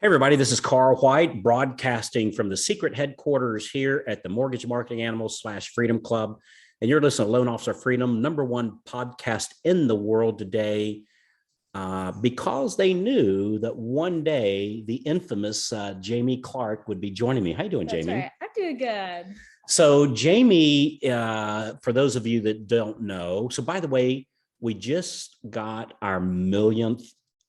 Hey, everybody, this is Carl White broadcasting from the secret headquarters here at the Mortgage Marketing Animals /Freedom Club. And you're listening to Loan Officer Freedom, #1 podcast in the world today, because they knew that one day the infamous Jami Clark would be joining me. How you doing, That's Jami? Right. I'm doing good. So Jami, for those of you that don't know, so by the way, we just got our millionth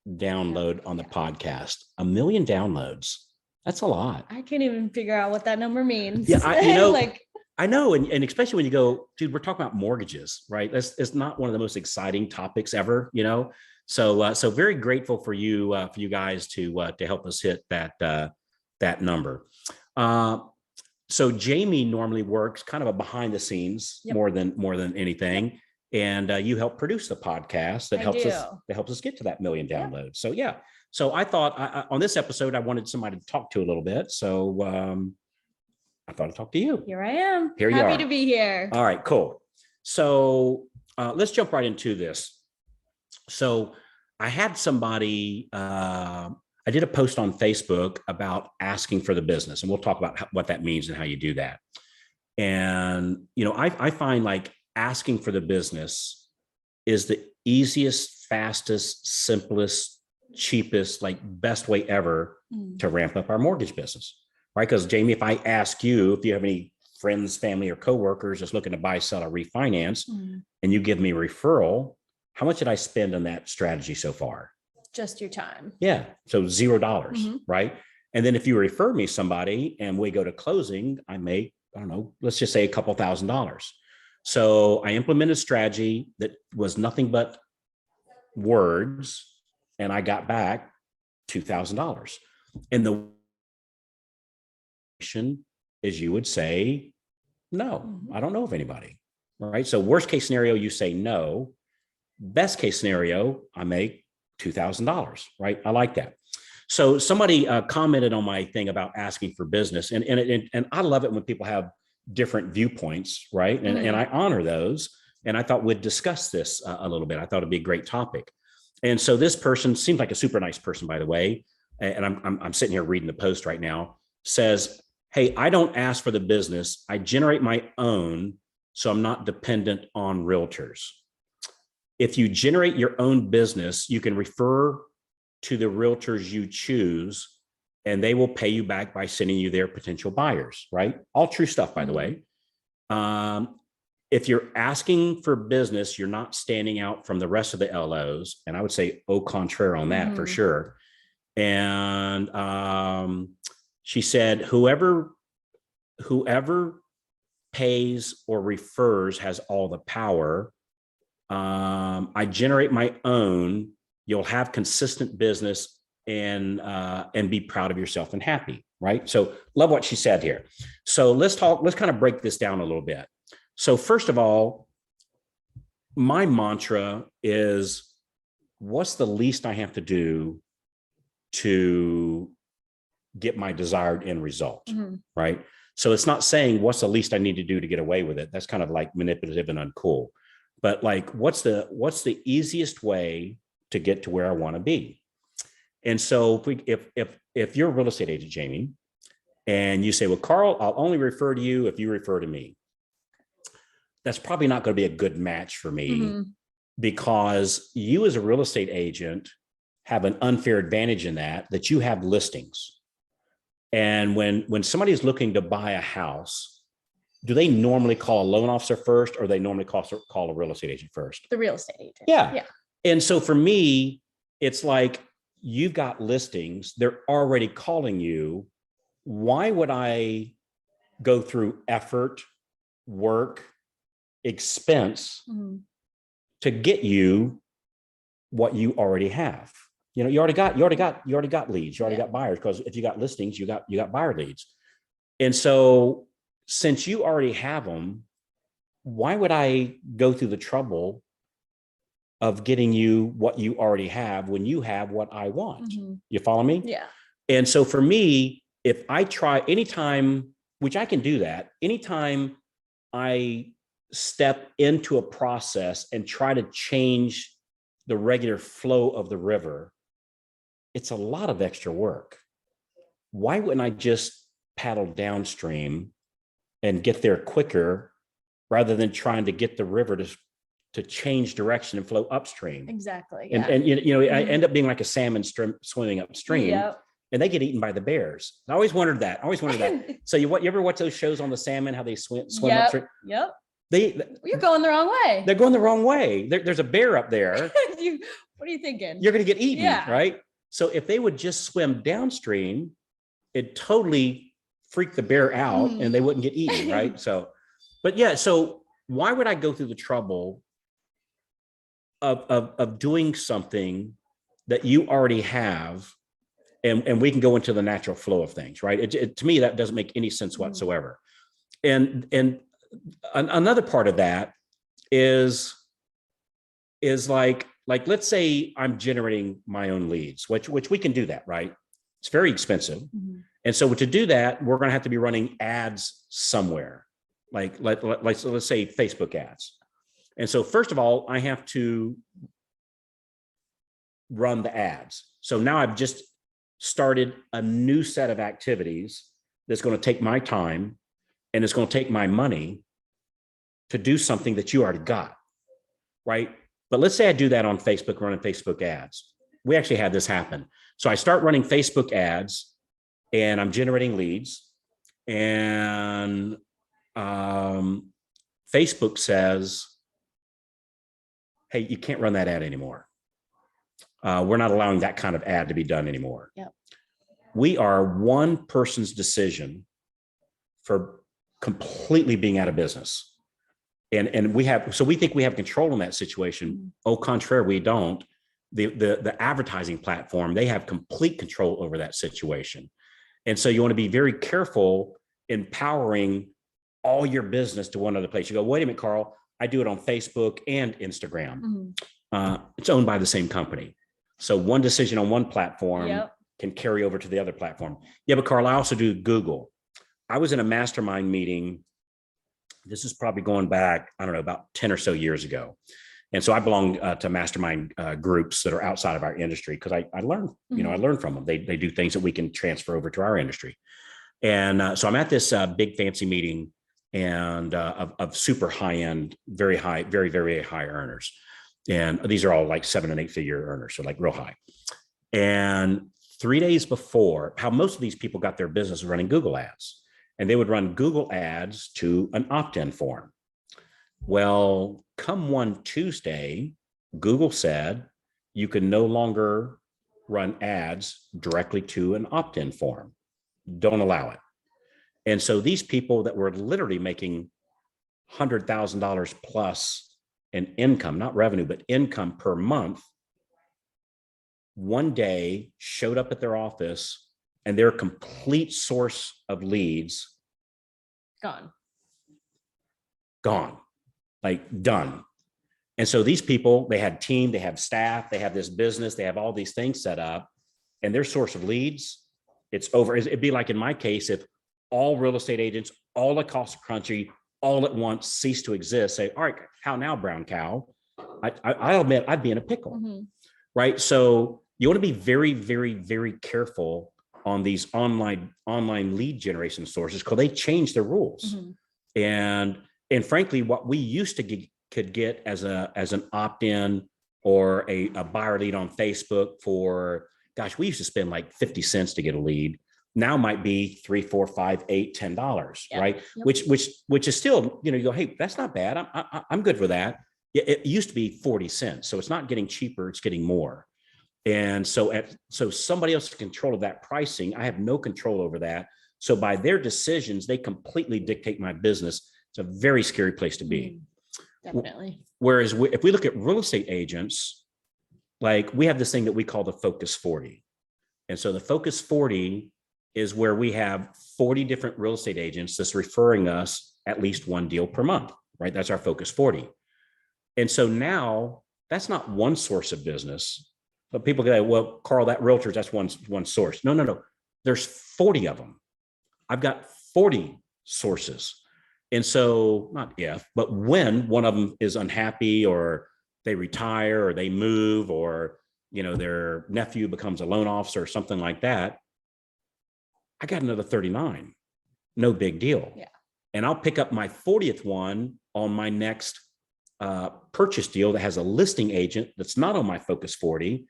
download on the podcast. 1 million downloads. That's a lot. I can't even figure out what that number means. Yeah, I know, and especially when you go, dude, we're talking about mortgages, right? It's not one of the most exciting topics ever, you know. So very grateful for you guys to help us hit that number. So Jami normally works kind of a behind the scenes more than anything. And you help produce the podcast that helps us get to that 1 million downloads. So yeah. So I thought on this episode, I wanted somebody to talk to a little bit. So I thought I'd talk to you. Here I am. Here you are. Happy to be here. All right, cool. So let's jump right into this. So I had somebody, I did a post on Facebook about asking for the business, and we'll talk about what that means and how you do that. And, you know, I find like asking for the business is the easiest, fastest, simplest, cheapest, like best way ever to ramp up our mortgage business, right? Because Jami, if I ask you, if you have any friends, family, or coworkers just looking to buy, sell, or refinance, and you give me a referral, how much did I spend on that strategy so far? Just your time. Yeah. So $0, right? And then if you refer me somebody and we go to closing, I make, I don't know, let's just say a couple $1,000s. So I implemented a strategy that was nothing but words, and I got back $2,000. And the is you would say, no, I don't know of anybody, right? So worst case scenario, you say no. Best case scenario, I make $2,000, right? I like that. So somebody commented on my thing about asking for business, and I love it when people have different viewpoints, right? And I honor those. And I thought we'd discuss this a little bit. I thought it'd be a great topic. And so this person seems like a super nice person, by the way. And I'm sitting here reading the post right now. Says, hey, I don't ask for the business. I generate my own, so I'm not dependent on realtors. If you generate your own business, you can refer to the realtors you choose, and they will pay you back by sending you their potential buyers, right? All true stuff, by the way. If you're asking for business, you're not standing out from the rest of the LOs. And I would say au contraire on that for sure. And she said, whoever pays or refers has all the power. I generate my own. You'll have consistent business and be proud of yourself and happy, right? So love what she said here. So let's kind of break this down a little bit. So first of all, my mantra is, what's the least I have to do to get my desired end result, right? So it's not saying what's the least I need to do to get away with it. That's kind of like manipulative and uncool. But like, what's the easiest way to get to where I want to be? And so if you're a real estate agent, Jami, and you say, well, Carl, I'll only refer to you if you refer to me, that's probably not going to be a good match for me, because you as a real estate agent have an unfair advantage in that you have listings. And when somebody is looking to buy a house, do they normally call a loan officer first, or they normally call a real estate agent first? The real estate agent. Yeah. And so for me, it's like, you've got listings, they're already calling you. Why would I go through effort, work, expense to get you what you already have? You know, you already got leads, you already got buyers, because if you got listings, you got buyer leads. And so since you already have them, why would I go through the trouble of getting you what you already have when you have what I want? You follow me? Yeah. And so for me, if I try anytime, which I can do that, anytime I step into a process and try to change the regular flow of the river, it's a lot of extra work. why wouldn't I just paddle downstream and get there quicker rather than trying to get the river to change direction and flow upstream? Exactly. And, Yeah. and I end up being like a salmon swimming upstream. Yep. And they get eaten by the bears. I always wondered that. So you ever watch those shows on the salmon, how they swim Yep. upstream? Yep. You're You're going the wrong way. They're going the wrong way. There's a bear up there. What are you thinking? You're going to get eaten, Yeah. right? So if they would just swim downstream, it totally freak the bear out and they wouldn't get eaten, right? So, but yeah, so why would I go through the trouble of doing something that you already have, and we can go into the natural flow of things, right? To me, that doesn't make any sense whatsoever. And another part of that is like let's say I'm generating my own leads, which we can do that, right? It's very expensive. And so to do that, we're going to have to be running ads somewhere, like let's say Facebook ads. And so first of all, I have to run the ads. So now I've just started a new set of activities that's going to take my time and it's going to take my money to do something that you already got, right? But let's say I do that on Facebook, running Facebook ads. We actually had this happen. So I start running Facebook ads and I'm generating leads, and Facebook says, hey, you can't run that ad anymore. We're not allowing that kind of ad to be done anymore. Yep. We are one person's decision for completely being out of business. And we think we have control in that situation. Au contraire, we don't. The advertising platform, they have complete control over that situation. And so you want to be very careful empowering all your business to one other place. You go, wait a minute, Carl, I do it on Facebook and Instagram. It's owned by the same company. So one decision on one platform can carry over to the other platform. Yeah, but Carl, I also do Google. I was in a mastermind meeting. This is probably going back, I don't know, about 10 or so years ago. And so I belong to mastermind groups that are outside of our industry because I learned, I learned from them. They do things that we can transfer over to our industry. And so I'm at this big fancy meeting and of super high end, very high, very, very high earners. And these are all like 7 and 8 figure earners, so like real high. And 3 days before, how most of these people got their business running Google ads, and they would run Google ads to an opt-in form. Well, come one Tuesday, Google said you can no longer run ads directly to an opt-in form. Don't allow it. And so these people that were literally making $100,000 plus in income, not revenue, but income per month, one day showed up at their office and their complete source of leads gone, like done. And so these people, they had team, they have staff, they have this business, they have all these things set up, and their source of leads, it's over. It'd be like in my case, if all real estate agents all across the country all at once cease to exist, say, all right, how now, brown cow? I'll admit I'd be in a pickle, right? So you want to be very, very, very careful on these online lead generation sources because they change the rules. And frankly, what we used to could get as an opt-in or a buyer lead on Facebook for, gosh, we used to spend like 50 cents to get a lead. Now might be $3, $4, $5, $8, $10, right? Which is still, you go, hey, that's not bad. I'm good for that. It used to be 40 cents. So it's not getting cheaper, it's getting more. And so somebody else has control of that pricing. I have no control over that. So by their decisions, they completely dictate my business. It's a very scary place to be. Definitely. Whereas if we look at real estate agents, like we have this thing that we call the Focus 40. And so the Focus 40 is where we have 40 different real estate agents that's referring us at least one deal per month, right? That's our Focus 40. And so now that's not one source of business, but people go, well, Carl, that realtors, that's one source. No. There's 40 of them. I've got 40 sources. And so not if, but when one of them is unhappy or they retire or they move or, their nephew becomes a loan officer or something like that, I got another 39. No big deal. Yeah. And I'll pick up my 40th one on my next purchase deal that has a listing agent that's not on my Focus 40.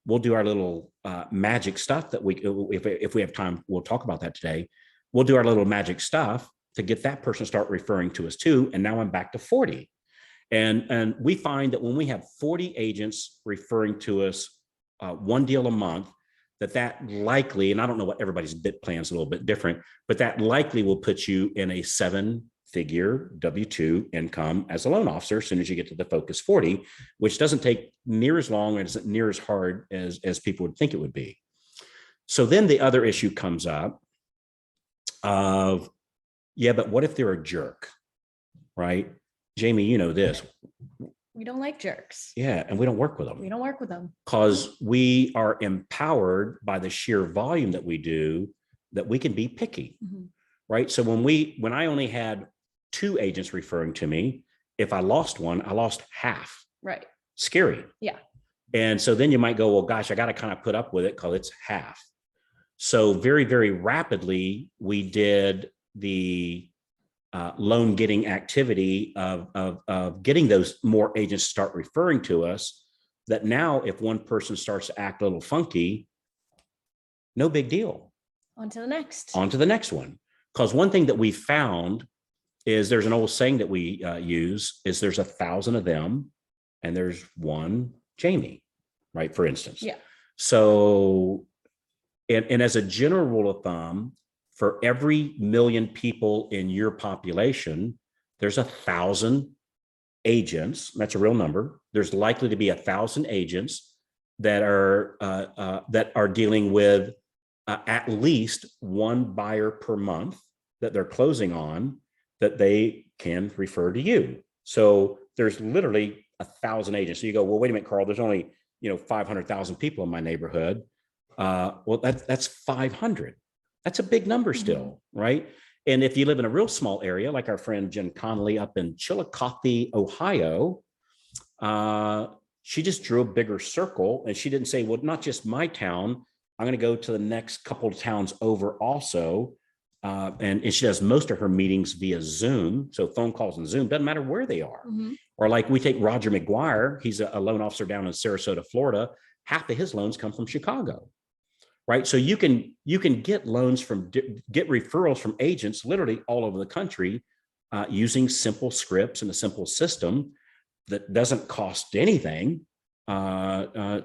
We'll do our little magic stuff that if we have time, we'll talk about that today. We'll do our little magic stuff to get that person to start referring to us too. And now I'm back to 40. And we find that when we have 40 agents referring to us one deal a month, that likely, and I don't know what everybody's bit plan is a little bit different, but that likely will put you in a 7-figure W-2 income as a loan officer as soon as you get to the Focus 40, which doesn't take near as long and isn't near as hard as people would think it would be. So then the other issue comes up of, yeah, but what if they're a jerk, right? Jami, you know this. We don't like jerks. Yeah, and we don't work with them. We don't work with them. Because we are empowered by the sheer volume that we do, that we can be picky, right? So when I only had 2 agents referring to me, if I lost one, I lost half. Right. Scary. Yeah. And so then you might go, well, gosh, I got to kind of put up with it because it's half. So very, very rapidly, we did the loan getting activity of getting those more agents start referring to us, that now if one person starts to act a little funky, no big deal. On to the next. On to the next one. Because one thing that we found is there's an old saying that we use is there's 1,000 of them and there's one Jami, right? For instance. Yeah. So, and as a general rule of thumb, for every million people in your population, there's 1,000 agents. That's a real number. There's likely to be 1,000 agents that are dealing with at least one buyer per month that they're closing on that they can refer to you. So there's literally 1,000 agents. So you go, well, wait a minute, Carl. There's only 500,000 people in my neighborhood. Well, that's 500. That's a big number still, right? And if you live in a real small area, like our friend Jen Connolly up in Chillicothe, Ohio, she just drew a bigger circle, and she didn't say, well, not just my town, I'm going to go to the next couple of towns over also. And she does most of her meetings via Zoom. So phone calls and Zoom, doesn't matter where they are. Or like we take Roger McGuire, he's a loan officer down in Sarasota, Florida. Half of his loans come from Chicago. Right. So you can get loans get referrals from agents literally all over the country using simple scripts and a simple system that doesn't cost anything to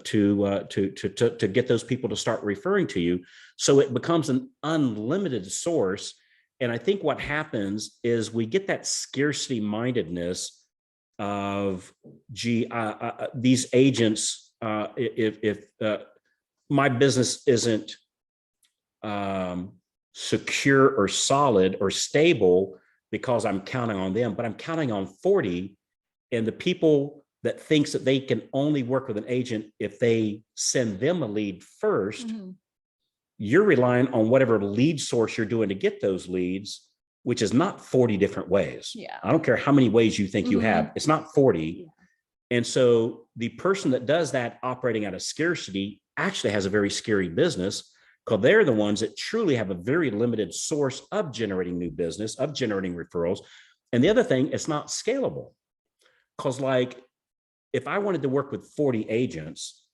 get those people to start referring to you. So it becomes an unlimited source. And I think what happens is we get that scarcity mindedness of, these agents, if my business isn't secure or solid or stable because I'm counting on them, but I'm counting on 40. And the people that thinks that they can only work with an agent if they send them a lead first, you're relying on whatever lead source you're doing to get those leads, which is not 40 different ways. Yeah. I don't care how many ways you think you have, it's not 40. Yeah. And so the person that does that operating out of scarcity actually has a very scary business, because they're the ones that truly have a very limited source of generating new business, of generating referrals. And the other thing, it's not scalable. Because like, if I wanted to work with 40 agents,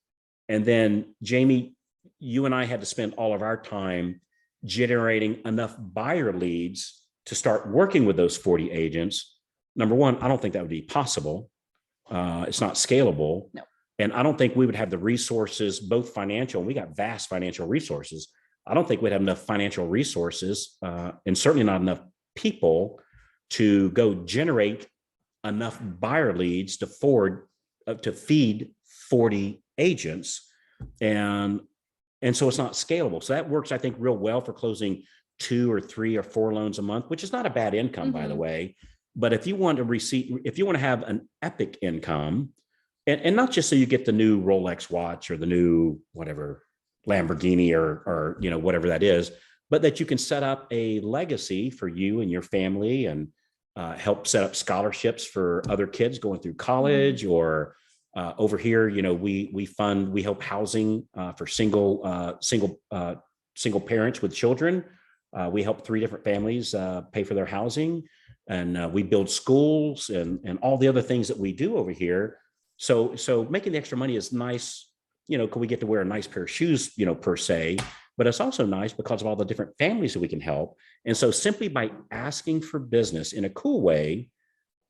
and then Jami, you and I had to spend all of our time generating enough buyer leads to start working with those 40 agents, number one, I don't think that would be possible. It's not scalable. No. And I don't think we would have the resources, both financial, and we got vast financial resources. I don't think we'd have enough financial resources and certainly not enough people to go generate enough buyer leads to feed 40 agents. And so it's not scalable. So that works, I think, real well for closing 2 or 3 or 4 loans a month, which is not a bad income, by the way. But if you want to have an epic income, and not just so you get the new Rolex watch or the new whatever Lamborghini or whatever that is, but that you can set up a legacy for you and your family, and help set up scholarships for other kids going through college, or over here, we help housing for single parents with children. We help 3 different families pay for their housing, and we build schools and all the other things that we do over here. So making the extra money is nice. Could we get to wear a nice pair of shoes, per se, but it's also nice because of all the different families that we can help. And so simply by asking for business in a cool way,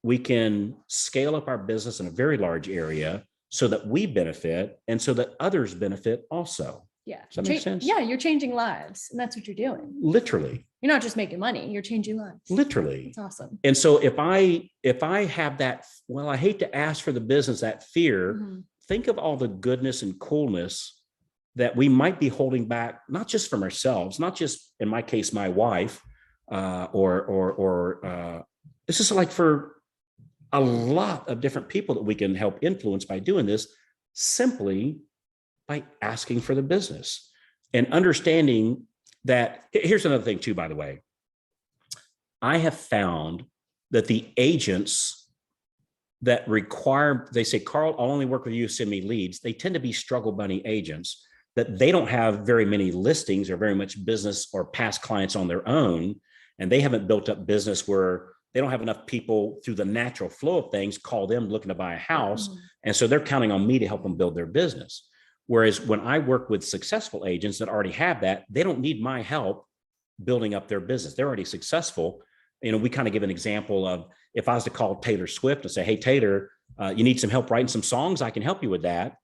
we can scale up our business in a very large area so that we benefit and so that others benefit also. Yeah. Does that make sense? Yeah, you're changing lives, and that's what you're doing. Literally. You're not just making money, you're changing lives. Literally. It's awesome. And so if I have that, well, I hate to ask for the business, that fear, think of all the goodness and coolness that we might be holding back, not just from ourselves, not just in my case, my wife, or this is like for a lot of different people that we can help influence by doing this simply by asking for the business and understanding that. Here's another thing too, by the way. I have found that the agents that require, they say, Carl, I'll only work with you, send me leads. They tend to be struggle bunny agents, that they don't have very many listings or very much business or past clients on their own. And they haven't built up business where they don't have enough people through the natural flow of things call them looking to buy a house. And so they're counting on me to help them build their business. Whereas when I work with successful agents that already have that, they don't need my help building up their business. They're already successful. We kind of give an example of, if I was to call Taylor Swift and say, hey, Taylor, you need some help writing some songs, I can help you with that.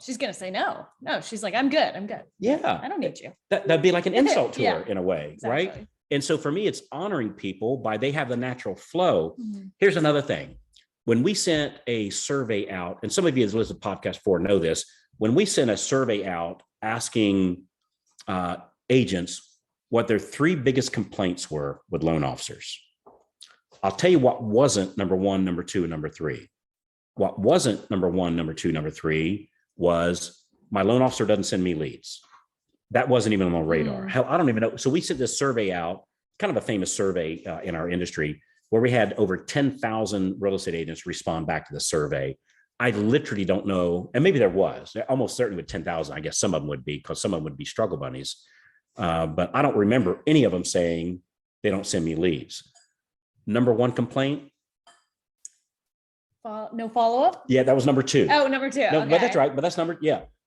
She's going to say no. No, she's like, I'm good. Yeah. I don't need you. That'd be like an insult to her in a way, exactly. Right? And so for me, it's honoring people by they have the natural flow. Here's another thing. When we sent a survey out, and some of you who've listened to podcast 4 know this, when we sent a survey out asking agents what their 3 biggest complaints were with loan officers, I'll tell you what wasn't number 1, number 2, and number 3. What wasn't number 1, number 2, number 3 was my loan officer doesn't send me leads. That wasn't even on the radar. Hell, I don't even know. So we sent this survey out, kind of a famous survey in our industry, where we had over 10,000 real estate agents respond back to the survey. I literally don't know, and maybe there was, almost certainly with 10,000, I guess some of them would be, because some of them would be struggle bunnies. But I don't remember any of them saying they don't send me leads. Number 1 complaint. No follow-up? Yeah, that was number 2. Oh, number 2. No, okay. but that's right. But that's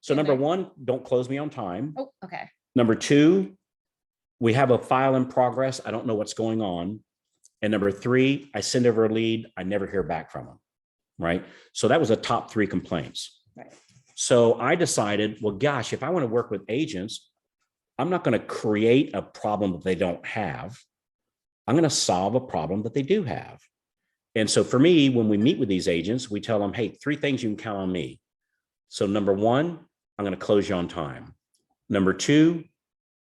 So number 1, don't close me on time. Oh, okay. Number 2, we have a file in progress. I don't know what's going on. And number 3, I send over a lead. I never hear back from them. Right. So that was the top 3 complaints. Right. So I decided, well, gosh, if I want to work with agents, I'm not going to create a problem that they don't have. I'm going to solve a problem that they do have. And so for me, when we meet with these agents, we tell them, hey, 3 things you can count on me. So number 1, I'm going to close you on time. Number 2,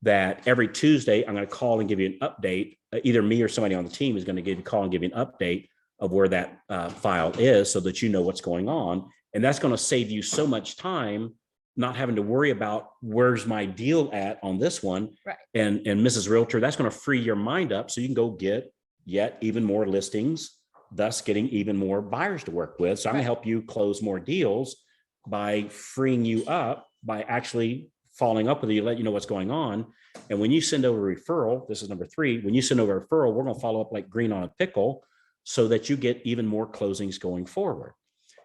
that every Tuesday, I'm going to call and give you an update. Either me or somebody on the team is going to call and give you an update of where that file is so that you know what's going on. And that's going to save you so much time, not having to worry about where's my deal at on this one. Right. And Mrs. Realtor, that's going to free your mind up so you can go get yet even more listings, thus getting even more buyers to work with. So I'm going to help you close more deals by freeing you up, by actually following up with you, let you know what's going on. And when you send over a referral, this is number 3, when you send over a referral, we're going to follow up like green on a pickle so that you get even more closings going forward.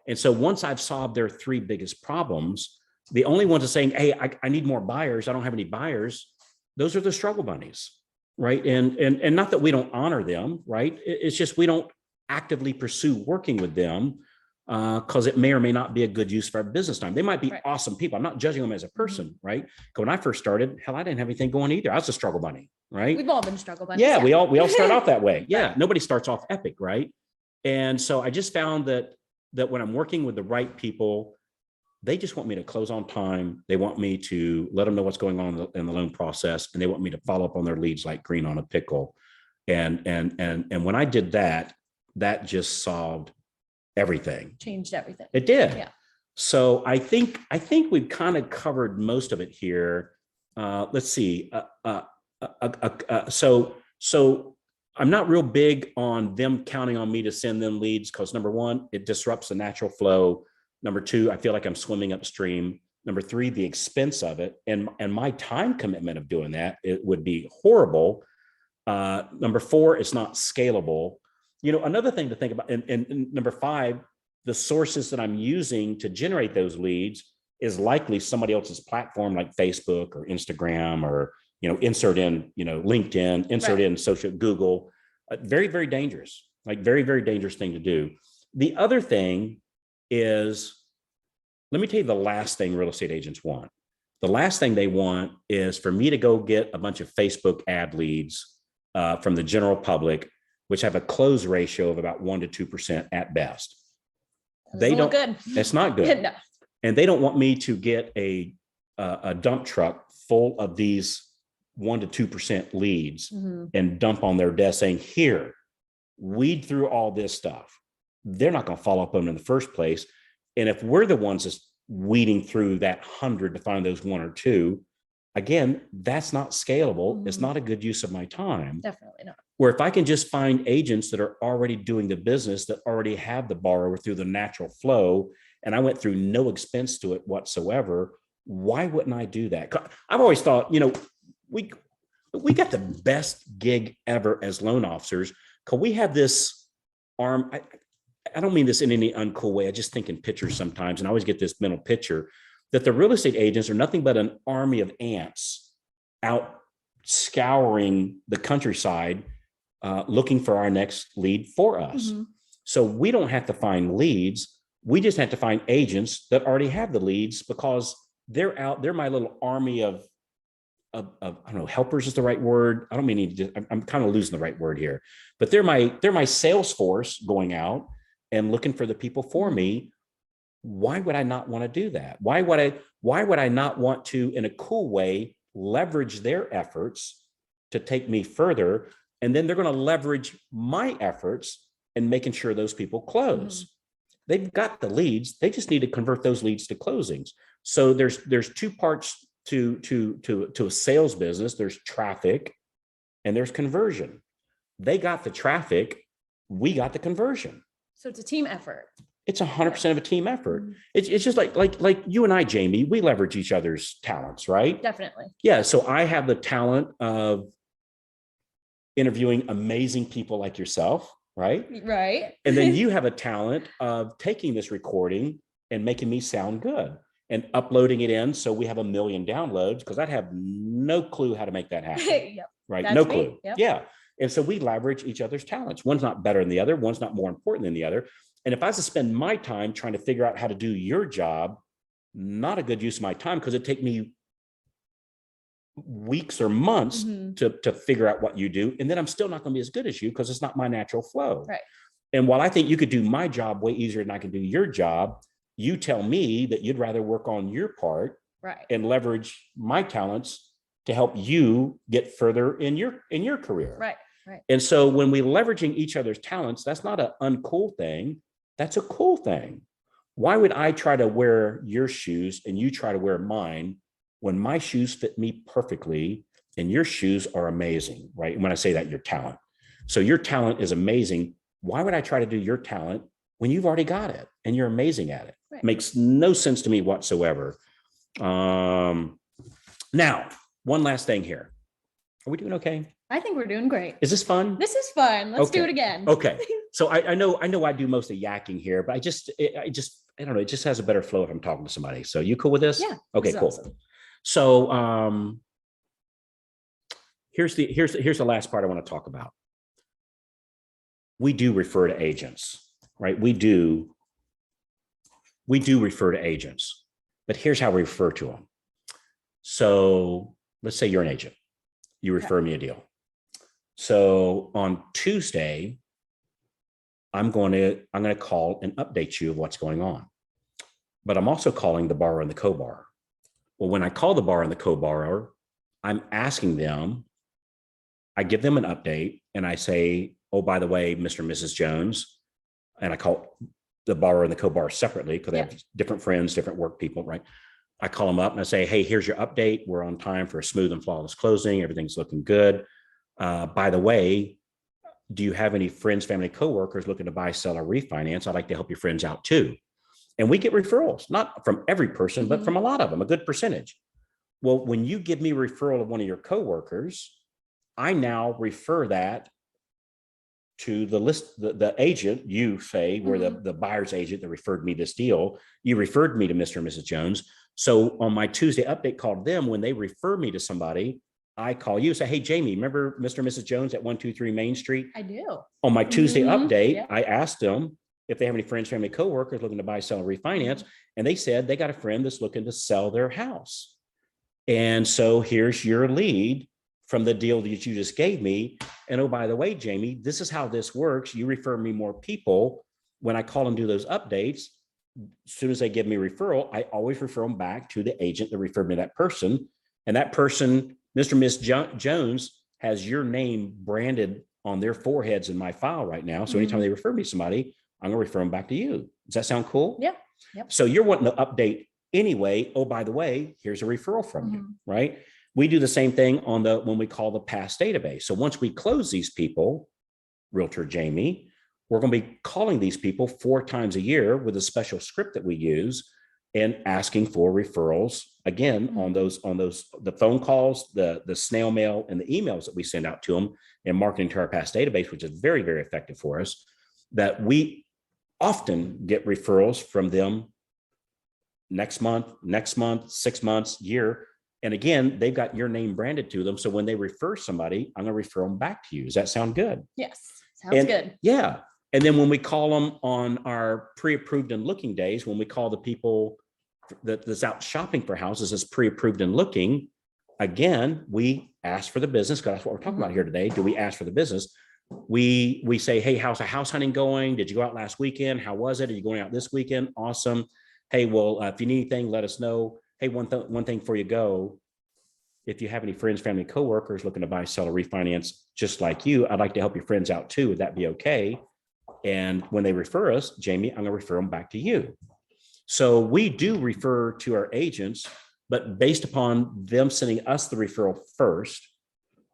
And so once I've solved their 3 biggest problems, the only ones are saying, hey, I need more buyers. I don't have any buyers. Those are the struggle bunnies, right? And not that we don't honor them, right? It's just we don't actively pursue working with them because it may or may not be a good use for our business time. They might be awesome people. I'm not judging them as a person, right? Because when I first started, hell, I didn't have anything going either. I was a struggle bunny, right? We've all been struggle bunnies. Yeah, we all start off that way. Yeah, nobody starts off epic, right? And so I just found that when I'm working with the right people, they just want me to close on time. They want me to let them know what's going on in the loan process, and they want me to follow up on their leads like green on a pickle. And when I did that, that just solved everything. Changed everything. It did. Yeah. So I think we've kind of covered most of it here. Let's see. So I'm not real big on them counting on me to send them leads because number 1, it disrupts the natural flow. Number 2, I feel like I'm swimming upstream. Number three, the expense of it and my time commitment of doing that, it would be horrible. Number four, it's not scalable. Another thing to think about, and number five, the sources that I'm using to generate those leads is likely somebody else's platform like Facebook or Instagram or, insert in, LinkedIn, insert in social Google. Very, very dangerous, like very, very dangerous thing to do. The other thing is, let me tell you the last thing real estate agents want. The last thing they want is for me to go get a bunch of Facebook ad leads from the general public, which have a close ratio of about 1% to 2% at best. They don't. Good. It's not good. No. And they don't want me to get a dump truck full of these 1% to 2% leads and dump on their desk saying, here, weed through all this stuff. They're not going to follow up on them in the first place. And if we're the ones that's weeding through that 100 to find those 1 or 2, again, that's not scalable. It's not a good use of my time. Definitely not. Where if I can just find agents that are already doing the business, that already have the borrower through the natural flow, and I went through no expense to it whatsoever, why wouldn't I do that? I've always thought, we got the best gig ever as loan officers, because we have this arm. I don't mean this in any uncool way. I just think in pictures sometimes, and I always get this mental picture that the real estate agents are nothing but an army of ants out scouring the countryside, looking for our next lead for us. So we don't have to find leads. We just have to find agents that already have the leads, because they're out. They're my little army of I don't know, helpers is the right word. I don't mean I'm kind of losing the right word here, but they're my sales force going out and looking for the people for me. Why would I not want to do that? Why would I not want to, in a cool way, leverage their efforts to take me further? And then they're going to leverage my efforts in making sure those people close. They've got the leads. They just need to convert those leads to closings. So there's two parts to a sales business. There's traffic and there's conversion. They got the traffic. We got the conversion. So it's a team effort. It's 100% of a team effort. It's just like you and I, Jami, we leverage each other's talents, right? Definitely. Yeah. So I have the talent of interviewing amazing people like yourself, right? Right. And then you have a talent of taking this recording and making me sound good and uploading it in. So we have 1 million downloads, because I'd have no clue how to make that happen. Yep. Right. That's no me. clue. Yep. Yeah. And so we leverage each other's talents. One's not better than the other. One's not more important than the other. And if I was to spend my time trying to figure out how to do your job, not a good use of my time, because it'd take me weeks or months to figure out what you do. And then I'm still not going to be as good as you, because it's not my natural flow. Right. And while I think you could do my job way easier than I can do your job, you tell me that you'd rather work on your part, right, and leverage my talents to help you get further in your career. Right. Right. And so when we leveraging each other's talents, that's not an uncool thing. That's a cool thing. Why would I try to wear your shoes and you try to wear mine when my shoes fit me perfectly and your shoes are amazing, right? And when I say that, your talent. So your talent is amazing. Why would I try to do your talent when you've already got it and you're amazing at it? Right. Makes no sense to me whatsoever. Now, one last thing here. Are we doing okay? I think we're doing great. Is this fun? This is fun. Let's do it again. Okay. So I know I do most of yakking here, but I don't know. It just has a better flow if I'm talking to somebody. So you cool with this? Yeah. Okay, cool. Awesome. So here's the last part I want to talk about. We do refer to agents, right? We do refer to agents, but here's how we refer to them. So let's say you're an agent. You refer me a deal. So on Tuesday, I'm going to call and update you of what's going on. But I'm also calling the borrower and the co-borrower. Well, when I call the borrower and the co-borrower, I'm asking them, I give them an update and I say, oh, by the way, Mr. and Mrs. Jones, and I call the borrower and the co-borrower separately because they have different friends, different work people, right? I call them up and I say, hey, here's your update. We're on time for a smooth and flawless closing. Everything's looking good. By the way, do you have any friends, family, coworkers looking to buy, sell, or refinance? I'd like to help your friends out too. And we get referrals, not from every person, but from a lot of them, a good percentage. Well, when you give me a referral of one of your coworkers, I now refer that to the agent, you say, where the buyer's agent that referred me this deal, you referred me to Mr. and Mrs. Jones. So on my Tuesday update call to them, when they refer me to somebody, I call you, say, hey, Jamie, remember Mr. and Mrs. Jones at 123 Main Street? I do. On my Tuesday update, I asked them if they have any friends, family, coworkers looking to buy, sell, and refinance. And they said they got a friend that's looking to sell their house. And so here's your lead from the deal that you just gave me. And oh, by the way, Jamie, this is how this works. You refer me more people. When I call and do those updates, as soon as they give me a referral, I always refer them back to the agent that referred me to that person. And that person, Mr. and Miss Jones, has your name branded on their foreheads in my file right now. So anytime they refer me to somebody, I'm going to refer them back to you. Does that sound cool? Yeah. Yep. So you're wanting to update anyway. Oh, by the way, here's a referral from you, right? We do the same thing on when we call the past database. So once we close these people, Realtor Jamie, we're going to be calling these people 4 times a year with a special script that we use and asking for referrals again on the phone calls, the snail mail, and the emails that we send out to them, and marketing to our past database, which is very, very effective for us. That we often get referrals from them next month, 6 months, year. And again, they've got your name branded to them. So when they refer somebody, I'm going to refer them back to you. Does that sound good? Yes. Sounds good. Yeah. And then when we call them on our pre-approved and looking days, when we call the people that's out shopping for houses as pre-approved and looking, again, we ask for the business, because that's what we're talking about here today. Do we ask for the business? We say, hey, how's the house hunting going? Did you go out last weekend? How was it? Are you going out this weekend? Awesome. Hey, well, if you need anything, let us know. Hey, one thing before you go, if you have any friends, family, coworkers looking to buy, sell, or refinance just like you, I'd like to help your friends out too. Would that be okay? And when they refer us, Jamie, I'm going to refer them back to you. So we do refer to our agents, but based upon them sending us the referral first.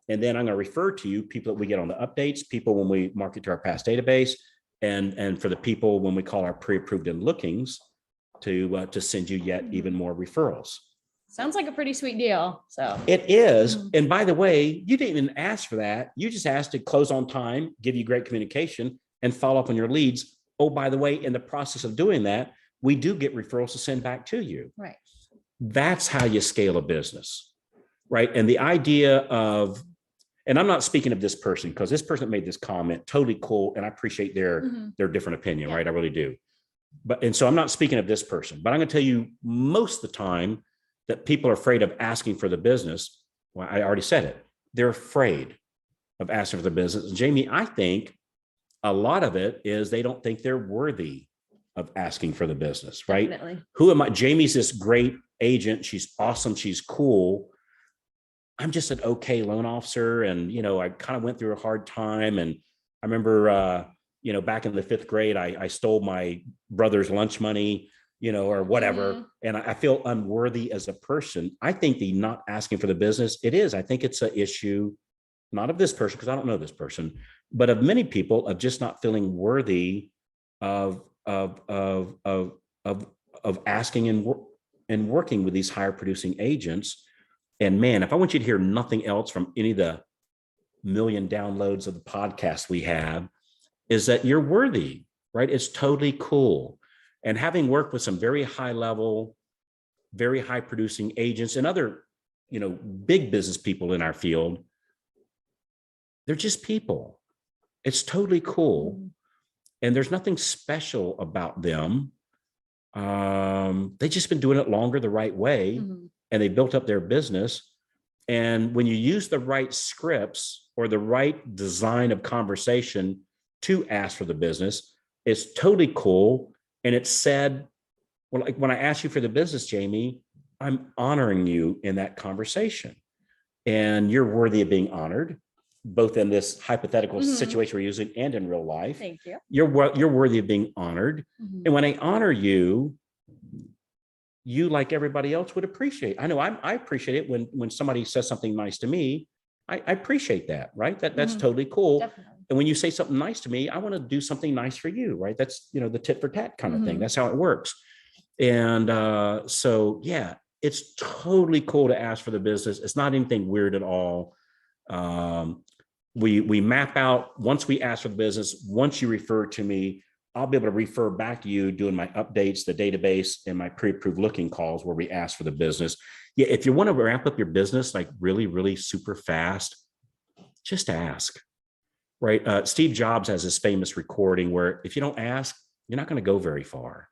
And then I'm going to refer to you people that we get on the updates, people when we market to our past database, and for the people when we call our pre-approved and lookings to send you yet even more referrals. Sounds like a pretty sweet deal. So it is. And by the way, you didn't even ask for that. You just asked to close on time, give you great communication, and follow up on your leads. Oh, by the way, in the process of doing that, we do get referrals to send back to you. Right. That's how you scale a business, right? And the idea of, and I'm not speaking of this person, because this person made this comment, totally cool, and I appreciate their different opinion, right? I really do. And so I'm not speaking of this person, but I'm going to tell you most of the time that people are afraid of asking for the business. Well, I already said it. They're afraid of asking for the business. And Jamie, I think a lot of it is they don't think they're worthy of asking for the business, right? Definitely. Who am I? Jamie's this great agent. She's awesome. She's cool. I'm just an okay loan officer. And, I kind of went through a hard time. And I remember, back in the 5th grade, I stole my brother's lunch money, or whatever. And I feel unworthy as a person. I think the not asking for the business, I think it's an issue, not of this person, because I don't know this person, but of many people, of just not feeling worthy of asking and working with these higher producing agents. And man, if I want you to hear nothing else from any of the million downloads of the podcast we have, is that you're worthy, right? It's totally cool. And having worked with some very high level, very high producing agents and other, big business people in our field, they're just people. It's totally cool. And there's nothing special about them. They've just been doing it longer the right way, and they built up their business. And when you use the right scripts or the right design of conversation to ask for the business, it's totally cool. And it's said, well, like when I ask you for the business, Jamie, I'm honoring you in that conversation. And you're worthy of being honored, both in this hypothetical situation we're using and in real life. Thank you. You're worthy of being honored. And when I honor you, you, like everybody else, would appreciate. I know I appreciate it when somebody says something nice to me. I appreciate that, right? That's totally cool. Definitely. And when you say something nice to me, I want to do something nice for you, right? That's, the tit for tat kind of thing. That's how it works. And so, yeah, it's totally cool to ask for the business. It's not anything weird at all. We map out, once we ask for the business, once you refer to me, I'll be able to refer back to you doing my updates, the database, and my pre-approved looking calls where we ask for the business. Yeah, if you want to ramp up your business like really, really super fast, just ask, right? Steve Jobs has this famous recording where if you don't ask, you're not going to go very far.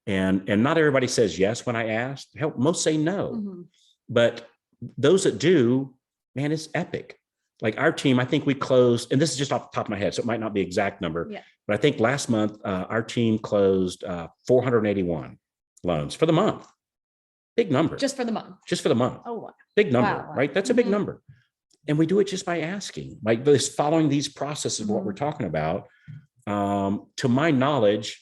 And not everybody says yes when I ask. Hell, most say no. Mm-hmm. But those that do, man, it's epic. Like our team, I think we closed, and this is just off the top of my head, so it might not be exact number, Yeah. but I think last month our team closed 481 loans for the month. Big number. Just for the month. Just for the month. Oh, wow. Big number, Wow. right? That's a big number. And we do it just by asking, like this, following these processes, what we're talking about. To my knowledge,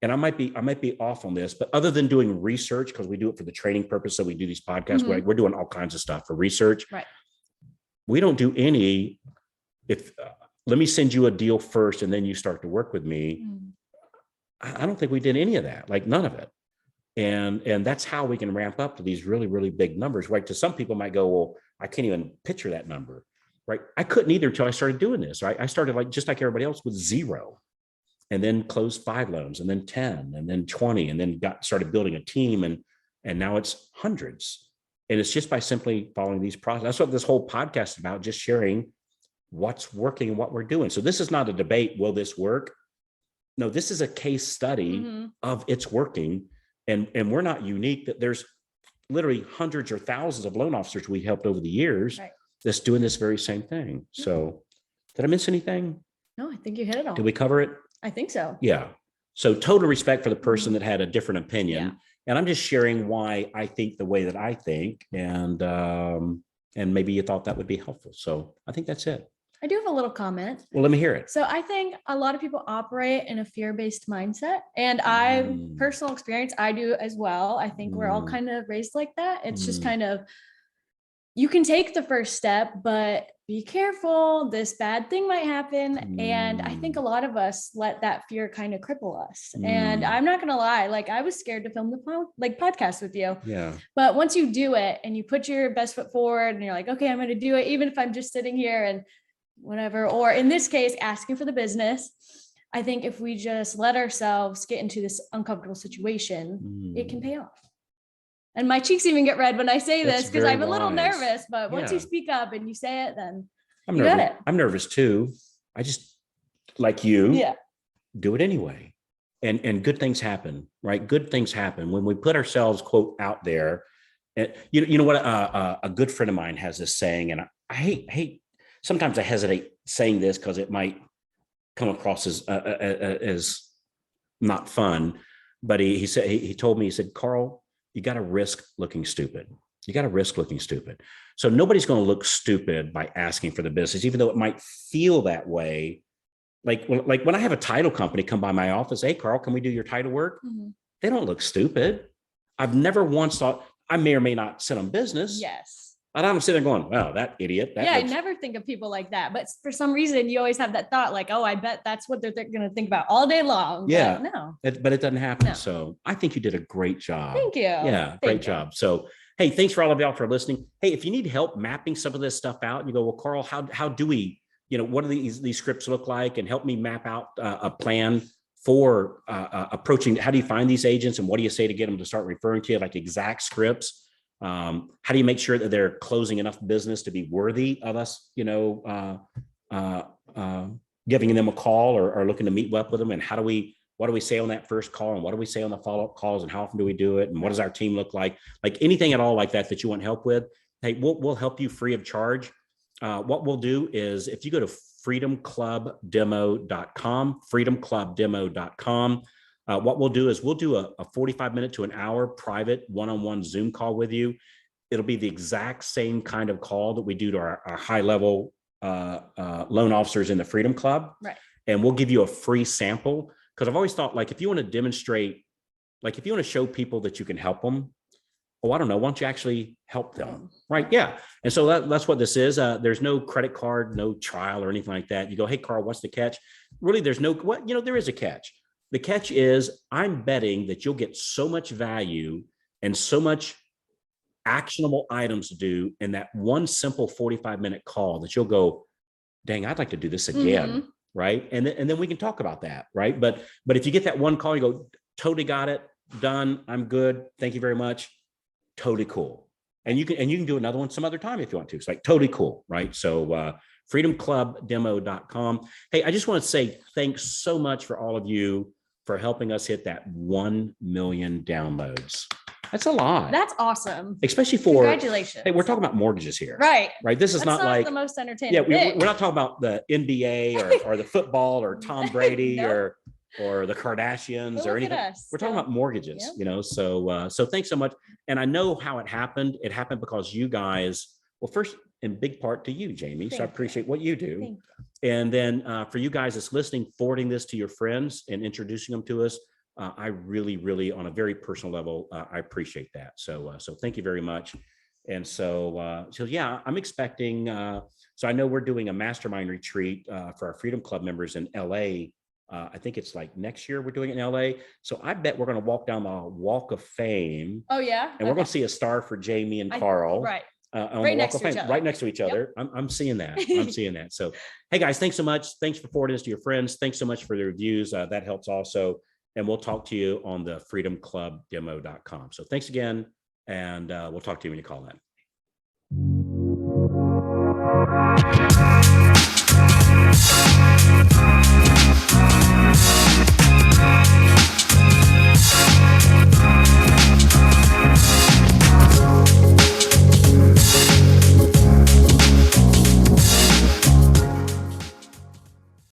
and I might be off on this, but other than doing research, because we do it for the training purpose, so we do these podcasts, we're doing all kinds of stuff for research. Right. We don't do any, let me send you a deal first and then you start to work with me. I don't think we did any of that, like none of it. And that's how we can ramp up to these really, really big numbers, right? To some people might go, well, I can't even picture that number, right? I couldn't either until I started doing this, right? I started just like everybody else with 0. And then closed 5 loans, and then 10, and then 20, and then started building a team, and now it's hundreds. And it's just by simply following these processes. That's what this whole podcast is about, just sharing what's working and what we're doing. So this is not a debate, will this work? No, this is a case study of it's working. And we're not unique, that there's literally hundreds or thousands of loan officers we helped over the years that's doing this very same thing. So did I miss anything? No, I think you hit it all. Did we cover it? I think so. Yeah. So total respect for the person that had a different opinion. Yeah. And I'm just sharing why I think the way that I think. And maybe you thought that would be helpful. So I think that's it. I do have a little comment. Well, let me hear it. So I think a lot of people operate in a fear-based mindset. And personal experience, I do as well. I think we're all kind of raised like that. It's just kind of, you can take the first step, but be careful, this bad thing might happen. And I think a lot of us let that fear kind of cripple us. And I'm not going to lie, like I was scared to film the podcast with you. Yeah. But once you do it and you put your best foot forward and you're like, okay, I'm going to do it, even if I'm just sitting here and whatever, or in this case, asking for the business. I think if we just let ourselves get into this uncomfortable situation, it can pay off. And my cheeks even get red when I say this because I'm a little nervous, but once you speak up and you say it, then you got it. I'm nervous too. I just, like you, do it anyway. And good things happen, right? Good things happen when we put ourselves, quote, out there. And you know what? A good friend of mine has this saying, and I hate, sometimes I hesitate saying this because it might come across as not fun. But he told me, he said, Carl, you got to risk looking stupid. You got to risk looking stupid. So nobody's going to look stupid by asking for the business, even though it might feel that way. Like when I have a title company come by my office, hey, Carl, can we do your title work? They don't look stupid. I've never once thought, I may or may not sit on business. Yes. I don't sit there going, wow, that idiot. I never think of people like that. But for some reason, you always have that thought like, oh, I bet that's what they're going to think about all day long. Yeah. But no. But it doesn't happen. No. So I think you did a great job. Thank you. Yeah, great job. So, hey, thanks for all of y'all for listening. Hey, if you need help mapping some of this stuff out and you go, well, Carl, how do we, what do these scripts look like? And help me map out a plan for approaching, how do you find these agents and what do you say to get them to start referring to you, like exact scripts? How do you make sure that they're closing enough business to be worthy of us, giving them a call or looking to meet up with them? And what do we say on that first call? And what do we say on the follow-up calls? And how often do we do it? And what does our team look like? Like anything at all like that you want help with, hey, we'll help you free of charge. What we'll do is if you go to freedomclubdemo.com, what we'll do is we'll do a 45-minute to an hour private one-on-one Zoom call with you. It'll be the exact same kind of call that we do to our high-level loan officers in the Freedom Club. Right. And we'll give you a free sample. Because I've always thought, like, if you want to demonstrate, like, if you want to show people that you can help them, oh, I don't know, why don't you actually help them? Right. Yeah. And so that's what this is. There's no credit card, no trial or anything like that. You go, hey, Carl, what's the catch? Really, there's no, there is a catch. The catch is I'm betting that you'll get so much value and so much actionable items to do in that one simple 45-minute call that you'll go, dang, I'd like to do this again. Right. And then we can talk about that. Right. But if you get that one call, you go, totally got it, done. I'm good. Thank you very much. Totally cool. And you can do another one some other time if you want to. It's like totally cool. Right. So freedomclubdemo.com. Hey, I just want to say thanks so much for all of you for helping us hit that 1 million downloads. That's a lot. That's awesome. Especially for, congratulations. Hey, we're talking about mortgages here. Right. This is not like the most entertaining. Yeah, we're not talking about the NBA or the football or Tom Brady nope. or the Kardashians or anything. We're talking about mortgages, yep. So thanks so much. And I know how it happened. It happened because you guys, well, first in big part to you, Jami. So I appreciate what you do. Thank you. And then for you guys that's listening, forwarding this to your friends and introducing them to us. I really, really, on a very personal level, I appreciate that. So thank you very much. And so yeah, I'm expecting. So I know we're doing a mastermind retreat for our Freedom Club members in LA. I think it's like next year we're doing it in LA. So I bet we're going to walk down the Walk of Fame. Oh yeah, and we're going to see a star for Jami and Carl. Right. On the Walk of Fame, right next to each other. Yep. I'm seeing that. I'm seeing that. So, hey guys, thanks so much. Thanks for forwarding this to your friends. Thanks so much for the reviews. That helps also. And we'll talk to you on the freedomclubdemo.com. So thanks again. And we'll talk to you when you call in.